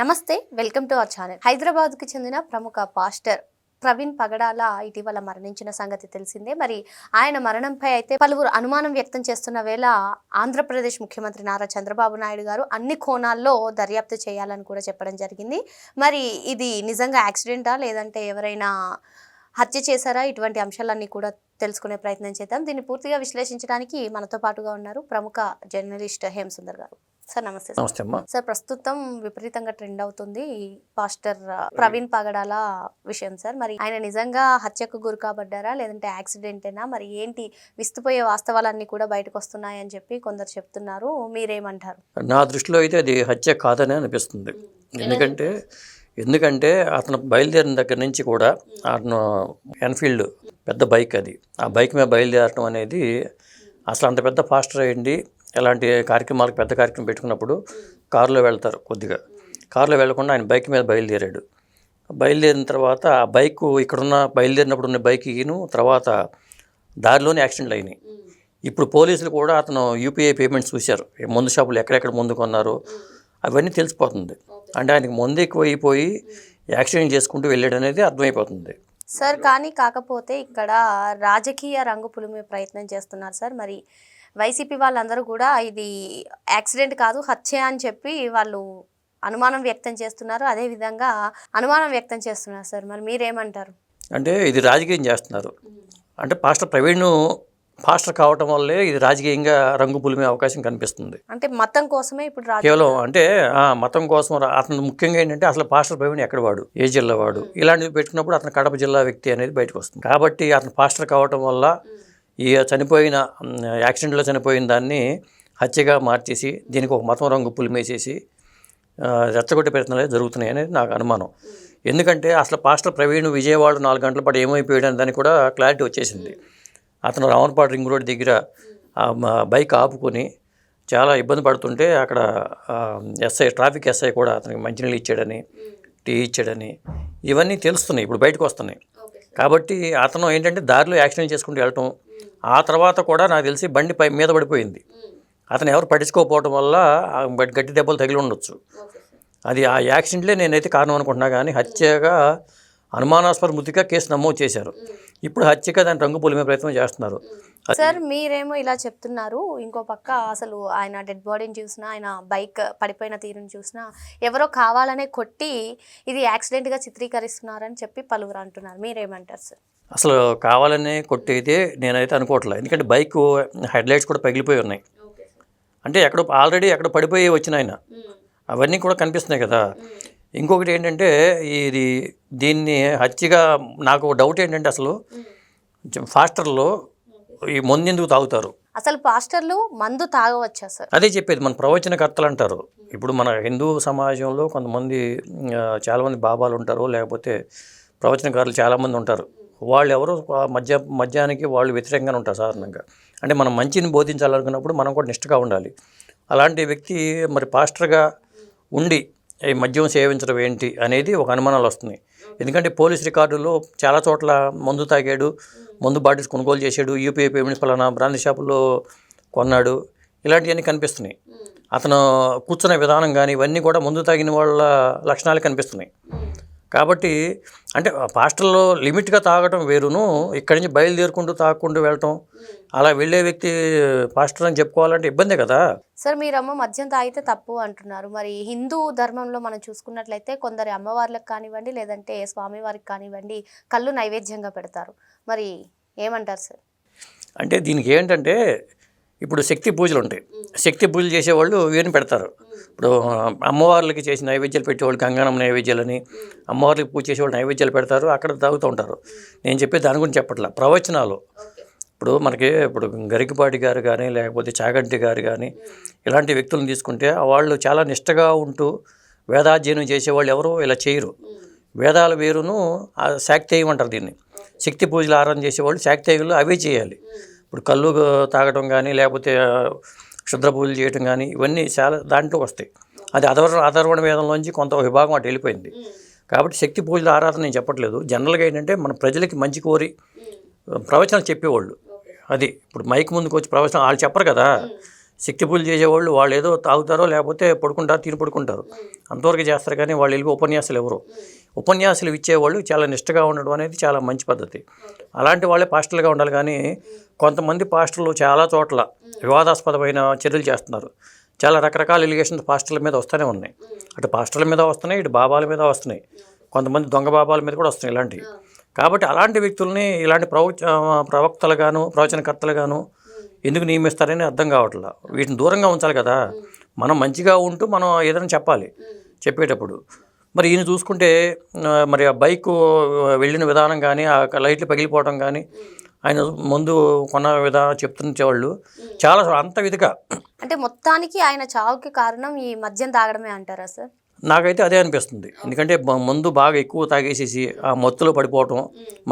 నమస్తే welcome to our channel. హైదరాబాద్కు చెందిన ప్రముఖ పాస్టర్ ప్రవీణ్ పగడాల ఇటీవల మరణించిన సంగతి తెలిసిందే. మరి ఆయన మరణంపై అయితే పలువురు అనుమానం వ్యక్తం చేస్తున్న వేళ ఆంధ్రప్రదేశ్ ముఖ్యమంత్రి నారా చంద్రబాబు నాయుడు గారు అన్ని కోణాల్లో దర్యాప్తు చేయాలని కూడా చెప్పడం జరిగింది. మరి ఇది నిజంగా యాక్సిడెంటా లేదంటే ఎవరైనా హత్య చేశారా? ఇటువంటి అంశాలన్నీ కూడా తెలుసుకునే ప్రయత్నం చేద్దాం. దీన్ని పూర్తిగా విశ్లేషించడానికి మనతో పాటుగా ఉన్నారు ప్రముఖ జర్నలిస్ట్ హేమ సుందర్ గారు. సార్ నమస్తే. నమస్తే అమ్మా. సార్, ప్రస్తుతం విపరీతంగా ట్రెండ్ అవుతుంది పాస్టర్ ప్రవీణ్ పగడాల విషయం. సార్, మరి ఆయన నిజంగా హత్యకు గురి కాబడ్డారా లేదంటే యాక్సిడెంటేనా? మరి ఏంటి విస్తుపోయే వాస్తవాలన్నీ కూడా బయటకు వస్తున్నాయని చెప్పి కొందరు చెప్తున్నారు. మీరేమంటారు? నా దృష్టిలో అయితే అది హత్య కాదని అనిపిస్తుంది. ఎందుకంటే అతను బయలుదేరిన దగ్గర నుంచి కూడా అతను ఎన్ఫీల్డ్ పెద్ద బైక్, అది ఆ బైక్ మీద బయలుదేరటం అనేది అసలు అంత పెద్ద పాస్టర్ అయ్యండి ఎలాంటి కార్యక్రమాలకు పెద్ద కార్యక్రమం పెట్టుకున్నప్పుడు కారులో వెళ్తారు, కొద్దిగా కారులో వెళ్లకుండా ఆయన బైక్ మీద బయలుదేరాడు. బయలుదేరిన తర్వాత ఆ బైక్ ఇక్కడున్న బయలుదేరినప్పుడు ఉన్న బైక్ను తర్వాత దారిలోనే యాక్సిడెంట్లు అయినాయి. ఇప్పుడు పోలీసులు కూడా అతను యూపీఐ పేమెంట్స్ చూశారు, మందు షాపులు ఎక్కడెక్కడ ముందు కొన్నారు అవన్నీ తెలిసిపోతుంది. అంటే ఆయనకి ముందు ఎక్కువ అయిపోయి యాక్సిడెంట్ చేసుకుంటూ వెళ్ళాడు అనేది అర్థమైపోతుంది. సార్, కాకపోతే ఇక్కడ రాజకీయ రంగు పులిమే ప్రయత్నం చేస్తున్నారు సార్. మరి వైసీపీ వాళ్ళందరూ కూడా ఇది యాక్సిడెంట్ కాదు హత్య అని చెప్పి వాళ్ళు అనుమానం వ్యక్తం చేస్తున్నారు. అదేవిధంగా అనుమానం వ్యక్తం చేస్తున్నారు సార్. మరి మీరేమంటారు? అంటే ఇది రాజకీయం చేస్తున్నారు. అంటే పాస్టర్ ప్రవీణ్ పాస్టర్ కావటం వల్లే ఇది రాజకీయంగా రంగు పులిమే అవకాశం కనిపిస్తుంది. అంటే మతం కోసమే ఇప్పుడు కేవలం అంటే మతం కోసం అతను ముఖ్యంగా ఏంటంటే అసలు పాస్టర్ ప్రవీణ్ ఎక్కడ వాడు, ఏ జిల్లా వాడు, ఇలాంటివి పెట్టుకున్నప్పుడు అతను కడప జిల్లా వ్యక్తి అనేది బయటకు వస్తుంది. కాబట్టి అతను పాస్టర్ కావటం వల్ల ఈ చనిపోయిన యాక్సిడెంట్లో చనిపోయిన దాన్ని హత్యగా మార్చేసి దీనికి ఒక మతం రంగు పులిమేసేసి రెచ్చగొట్టే ప్రయత్నాలు జరుగుతున్నాయి అనేది నాకు అనుమానం. ఎందుకంటే అసలు పాస్టర్ ప్రవీణ్ విజయవాడ 4 గంటల పాటు ఏమైపోయాడు అని దానికి కూడా క్లారిటీ వచ్చేసింది. అతను రావణపాడు రింగ్ రోడ్ దగ్గర బైక్ ఆపుకొని చాలా ఇబ్బంది పడుతుంటే అక్కడ ట్రాఫిక్ ఎస్ఐ కూడా అతనికి మంచినీళ్ళు ఇచ్చాడని, టీ ఇచ్చాడని ఇవన్నీ తెలుస్తున్నాయి, ఇప్పుడు బయటకు వస్తున్నాయి. కాబట్టి అతను ఏంటంటే దారిలో యాక్సిడెంట్ చేసుకుంటూ వెళ్ళటం, ఆ తర్వాత కూడా నాకు తెలిసి బండి మీద పడిపోయింది. అతను ఎవరు పట్టించుకోకపోవడం వల్ల గట్టి దెబ్బలు తగిలి ఉండొచ్చు. అది ఆ యాక్సిడెంట్లే నేనైతే కారణం అనుకుంటున్నా. కానీ హత్యగా అనుమానాస్పద మృతిగా కేసు నమోదు చేశారు. ఇప్పుడు హత్యగా దాని రంగు పులిమే ప్రయత్నం చేస్తున్నారు. సార్, మీరేమో ఇలా చెప్తున్నారు, ఇంకో పక్క అసలు ఆయన డెడ్ బాడీని చూసినా, ఆయన బైక్ పడిపోయిన తీరుని చూసినా ఎవరో కావాలనే కొట్టి ఇది యాక్సిడెంట్గా చిత్రీకరిస్తున్నారని చెప్పి పలువురు అంటున్నారు. మీరేమంటారు సార్? అసలు కావాలనే కొట్టేదే నేనైతే అనుకోవట్లేదు. ఎందుకంటే బైక్ హెడ్లైట్స్ కూడా పగిలిపోయి ఉన్నాయి. అంటే ఆల్రెడీ ఎక్కడ పడిపోయి వచ్చిన ఆయన అవన్నీ కూడా కనిపిస్తున్నాయి కదా. ఇంకొకటి ఏంటంటే దీన్ని హత్యగా నాకు డౌట్ ఏంటంటే అసలు పాస్టర్లు ఈ మందు ఎందుకు తాగుతారు? అసలు పాస్టర్లు మందు తాగవచ్చా సార్? అదే చెప్పేది మన ప్రవచనకర్తలు అంటారు. ఇప్పుడు మన హిందూ సమాజంలో కొంతమంది చాలామంది బాబాలు ఉంటారు, లేకపోతే ప్రవచనకారులు చాలామంది ఉంటారు. వాళ్ళు ఎవరు మద్యానికి వాళ్ళు వ్యతిరేకంగానే ఉంటారు సాధారణంగా. అంటే మనం మంచిని బోధించాలనుకున్నప్పుడు మనం కూడా నిష్ఠగా ఉండాలి. అలాంటి వ్యక్తి మరి పాస్టర్గా ఉండి ఈ మద్యం సేవించడం ఏంటి అనేది ఒక అనుమానాలు వస్తున్నాయి. ఎందుకంటే పోలీస్ రికార్డుల్లో చాలా చోట్ల మందు తాగాడు, మందు బాటిల్స్ కొనుగోలు చేశాడు, యూపీఐ పేమెంట్స్ పలానా బ్రాండ్ షాపుల్లో కొన్నాడు, ఇలాంటివన్నీ కనిపిస్తున్నాయి. అతను కూర్చున్న విధానం కానీ ఇవన్నీ కూడా మందు తాగిన వాళ్ళ లక్షణాలు కనిపిస్తున్నాయి. కాబట్టి అంటే పాస్టర్లో లిమిట్గా తాగటం వేరును, ఇక్కడి నుంచి బయలుదేరుకుంటూ తాగకుండా వెళ్ళటం, అలా వెళ్ళే వ్యక్తి పాస్టర్ అని చెప్పుకోవాలంటే ఇబ్బందే కదా సార్. మీరమ్మ మద్యం తాగితే తప్పు అంటున్నారు. మరి హిందూ ధర్మంలో మనం చూసుకున్నట్లయితే కొందరి అమ్మవార్లకు కానివ్వండి లేదంటే స్వామివారికి కానివ్వండి కళ్ళు నైవేద్యంగా పెడతారు. మరి ఏమంటారు సార్? అంటే దీనికి ఏంటంటే ఇప్పుడు శక్తి పూజలు ఉంటాయి, శక్తి పూజలు చేసేవాళ్ళు ఇవన్నీ పెడతారు. ఇప్పుడు అమ్మవార్లకి చేసి నైవేద్యాలు పెట్టేవాళ్ళు గంగానమ్మ నైవేద్యాలని, అమ్మవార్లకి పూజ చేసేవాళ్ళు నైవేద్యాలు పెడతారు, అక్కడ తాగుతూ ఉంటారు. నేను చెప్పే దాని గురించి చెప్పట్లా, ప్రవచనాలు. ఇప్పుడు గరికపాటి గారు కానీ లేకపోతే చాగంటి గారు కానీ ఇలాంటి వ్యక్తులను తీసుకుంటే వాళ్ళు చాలా నిష్టగా ఉంటూ వేదాధ్యయనం చేసేవాళ్ళు ఎవరు ఇలా చేయరు. వేదాలు వేరును శాక్తేయం అంటారు దీన్ని. శక్తి పూజలు ఆరాధన చేసేవాళ్ళు శాక్తేయులు అవే చేయాలి. ఇప్పుడు కళ్ళు తాగడం కానీ లేకపోతే క్షుద్ర పూజలు చేయడం కానీ ఇవన్నీ చాలా దాంట్లో వస్తాయి. అది అధర్వణ వేదంలోంచి కొంత విభాగం అటు వెళ్ళిపోయింది. కాబట్టి శక్తి పూజల ఆరాధన నేను చెప్పట్లేదు. జనరల్గా ఏంటంటే మన ప్రజలకి మంచి కోరి ప్రవచనాలు చెప్పేవాళ్ళు. అది ఇప్పుడు మైక్ ముందుకు వచ్చి ప్రవచనం వాళ్ళు చెప్పరు కదా. శక్తి పూజ చేసేవాళ్ళు వాళ్ళు ఏదో తాగుతారో లేకపోతే పడుకుంటారు, తిని పడుకుంటారు, అంతవరకు చేస్తారు. కానీ వాళ్ళు వెళ్ళి ఉపన్యాసాలు ఎవరు, ఉపన్యాసాలు ఇచ్చేవాళ్ళు చాలా నిష్ఠగా ఉండడం అనేది చాలా మంచి పద్ధతి. అలాంటి వాళ్ళే పాస్టర్లుగా ఉండాలి. కానీ కొంతమంది పాస్టర్లు చాలా చోట్ల వివాదాస్పదమైన చర్యలు చేస్తున్నారు. చాలా రకరకాల ఎలిగేషన్స్ పాస్టర్ల మీద వస్తూనే ఉన్నాయి. అటు పాస్టర్ల మీద వస్తున్నాయి, ఇటు బాబాల మీద వస్తున్నాయి, కొంతమంది దొంగ బాబాల మీద కూడా వస్తున్నాయి ఇలాంటివి. కాబట్టి అలాంటి వ్యక్తుల్ని ఇలాంటి ప్రవక్తలుగాను ప్రవచనకర్తలుగాను ఎందుకు నియమిస్తారని అర్థం కావట్లేదు. వీటిని దూరంగా ఉంచాలి కదా. మనం మంచిగా ఉంటూ మనం ఏదైనా చెప్పాలి చెప్పేటప్పుడు. మరి ఈయన చూసుకుంటే మరి ఆ బైక్ వెళ్ళిన విధానం కానీ, ఆ లైట్లు పగిలిపోవడం కానీ, ఆయన ముందు కొన్న విధానం చెప్తుంచేవాళ్ళు చాలా అంత విధిగా. అంటే మొత్తానికి ఆయన చావుకి కారణం ఈ మద్యం తాగడమే అంటారా సార్? నాకైతే అదే అనిపిస్తుంది. ఎందుకంటే మందు బాగా ఎక్కువ తాగేసేసి ఆ మత్తులో పడిపోవటం,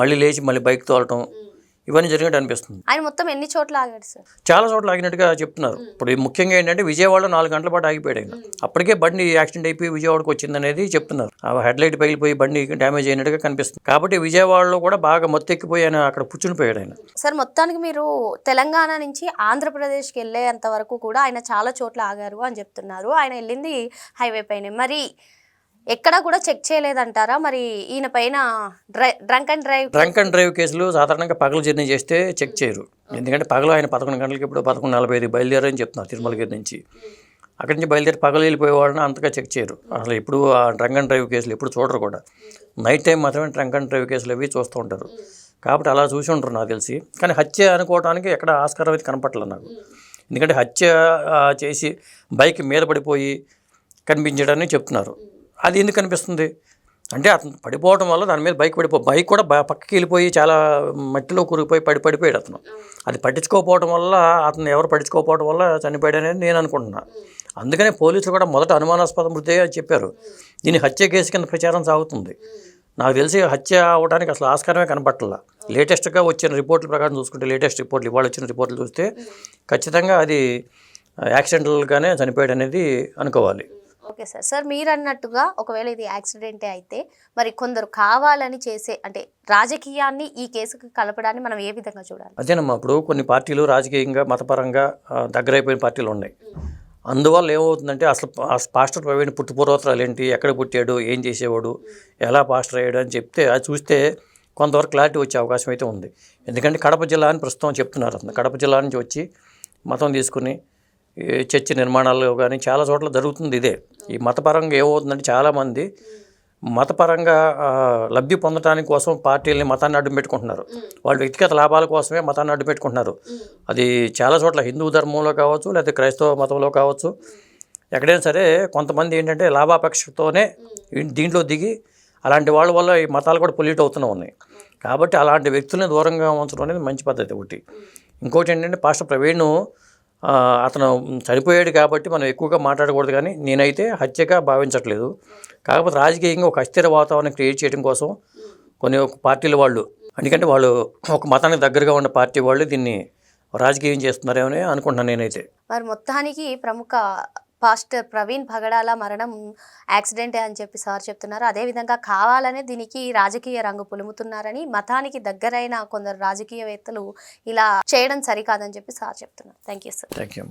మళ్ళీ లేచి మళ్ళీ బైక్ తోలటం, ఇవన్నీ జరిగినట్టు అనిపిస్తుంది. ఆయన మొత్తం ఎన్ని చోట్ల ఆగాడు సార్? చాలా చోట్ల ఆగినట్టుగా చెప్తున్నారు. ఇప్పుడు ముఖ్యంగా ఏంటంటే విజయవాడలో 4 గంటల పాటు ఆగిపోయాడు ఆయన. అప్పటికే బండి యాక్సిడెంట్ అయిపోయి విజయవాడకు వచ్చిందనేది చెప్తున్నారు. ఆ హెడ్ లైట్ పగిలిపోయి బండి డ్యామేజ్ అయినట్టుగా కనిపిస్తుంది. కాబట్టి విజయవాడలో కూడా బాగా మొత్తెక్కిపోయి ఆయన అక్కడ కూర్చునిపోయాడు ఆయన. సార్ మొత్తానికి మీరు తెలంగాణ నుంచి ఆంధ్రప్రదేశ్కి వెళ్ళేంత వరకు కూడా ఆయన చాలా చోట్ల ఆగారు అని చెప్తున్నారు. ఆయన వెళ్ళింది హైవే పైన, మరి ఎక్కడా కూడా చెక్ చేయలేదంటారా? మరి ఈయన పైన డ్రంక్ అండ్ డ్రైవ్ కేసులు సాధారణంగా పగలు జర్నీ చేస్తే చెక్ చేయరు. ఎందుకంటే పగలు ఆయన 11 గంటలకి ఇప్పుడు 11:45 బయలుదేరని చెప్తున్నారు తిరుమలగిరి నుంచి. అక్కడి నుంచి బయలుదేరి పగలు వెళ్ళిపోయే వాళ్ళని అంతగా చెక్ చేయరు. అసలు ఎప్పుడు ఆ డ్రంక్ అండ్ డ్రైవ్ కేసులు ఎప్పుడు చూడరు కూడా. నైట్ టైం మాత్రమే డ్రంక్ అండ్ డ్రైవ్ కేసులు అవి చూస్తూ ఉంటారు. కాబట్టి అలా చూసి ఉంటారు నాకు తెలిసి. కానీ హత్య అనుకోవడానికి ఎక్కడ ఆస్కారం అయితే కనపట్టలేదు నాకు. ఎందుకంటే హత్య చేసి బైక్ మీద పడిపోయి కనిపించడాన్ని చెప్తున్నారు. అది ఎందుకు కనిపిస్తుంది అంటే అతను పడిపోవడం వల్ల దాని మీద బైక్ కూడా పక్కకి వెళ్ళిపోయి చాలా మట్టిలో కూరుకుపోయి పడిపోయాడు అతను. అది పట్టించుకోకపోవడం వల్ల, అతను ఎవరు పట్టించుకోకపోవడం వల్ల చనిపోయాడు అనేది నేను అనుకుంటున్నా. అందుకనే పోలీసులు కూడా మొదట అనుమానాస్పద మృతే చెప్పారు. దీని హత్య కేసు కింద ప్రచారం సాగుతుంది. నాకు తెలిసి హత్య అవడానికి అసలు ఆస్కారమే కనపట్ల. లేటెస్ట్గా వచ్చిన రిపోర్ట్ల ప్రకారం చూసుకుంటే, లేటెస్ట్ రిపోర్ట్లు ఇవాళ వచ్చిన రిపోర్ట్లు చూస్తే ఖచ్చితంగా అది యాక్సిడెంటల్గానే చనిపోయాడు అనేది అనుకోవాలి. Okay sir. సార్ మీరు అన్నట్టుగా ఒకవేళ ఇది యాక్సిడెంటే అయితే మరి కొందరు కావాలని చేసే అంటే రాజకీయాన్ని ఈ కేసుకు కలపడాన్ని మనం ఏ విధంగా చూడాలి? అదేనమ్మా, ఇప్పుడు కొన్ని పార్టీలు రాజకీయంగా మతపరంగా దగ్గరైపోయిన పార్టీలు ఉన్నాయి. అందువల్ల ఏమవుతుందంటే అసలు పాస్టర్ ప్రవీణ్ పుట్టుపూర్వోత్తరాలు ఏంటి, ఎక్కడ పుట్టాడు, ఏం చేసేవాడు, ఎలా పాస్టర్ అయ్యాడు అని చెప్తే అది చూస్తే కొంతవరకు క్లారిటీ వచ్చే అవకాశం అయితే ఉంది. ఎందుకంటే కడప జిల్లా అని ప్రస్తుతం చెప్తున్నారు. అతను కడప జిల్లా నుంచి వచ్చి మతం తీసుకుని చర్చి నిర్మాణాలు కానీ చాలా చోట్ల జరుగుతుంది ఇదే. ఈ మతపరంగా ఏమవుతుందంటే చాలామంది మతపరంగా లబ్ధి పొందడానికి కోసం పార్టీలని మతాన్ని అడ్డు పెట్టుకుంటున్నారు. వాళ్ళ వ్యక్తిగత లాభాల కోసమే మతాన్ని అడ్డు పెట్టుకుంటున్నారు. అది చాలా చోట్ల హిందూ ధర్మంలో కావచ్చు, లేకపోతే క్రైస్తవ మతంలో కావచ్చు, ఎక్కడైనా సరే కొంతమంది ఏంటంటే లాభాపేక్షతోనే దీంట్లో దిగి అలాంటి వాళ్ళ వల్ల ఈ మతాలు కూడా పొల్యూట్ అవుతూనే ఉన్నాయి. కాబట్టి అలాంటి వ్యక్తుల్ని దూరంగా ఉంచడం అనేది మంచి పద్ధతి ఒకటి. ఇంకోటి ఏంటంటే పాస్టర్ ప్రవీణ్ అతను చనిపోయాడు కాబట్టి మనం ఎక్కువగా మాట్లాడకూడదు. కానీ నేనైతే హత్యగా భావించట్లేదు. కాకపోతే రాజకీయంగా ఒక అస్థిర వాతావరణం క్రియేట్ చేయడం కోసం కొన్ని పార్టీల వాళ్ళు, ఎందుకంటే వాళ్ళు ఒక మతానికి దగ్గరగా ఉన్న పార్టీ వాళ్ళు దీన్ని రాజకీయం చేస్తున్నారేమని అనుకుంటున్నాను నేనైతే. మరి మొత్తానికి ప్రముఖ పాస్టర్ ప్రవీణ్ పగడాల మరణం యాక్సిడెంటే అని చెప్పి సార్ చెప్తున్నారు. అదేవిధంగా కావాలనే దీనికి రాజకీయ రంగు పులుముతున్నారని, మతానికి దగ్గరైన కొందరు రాజకీయవేత్తలు ఇలా చేయడం సరికాదని చెప్పి సార్ చెప్తున్నారు. Thank you sir. Thank you.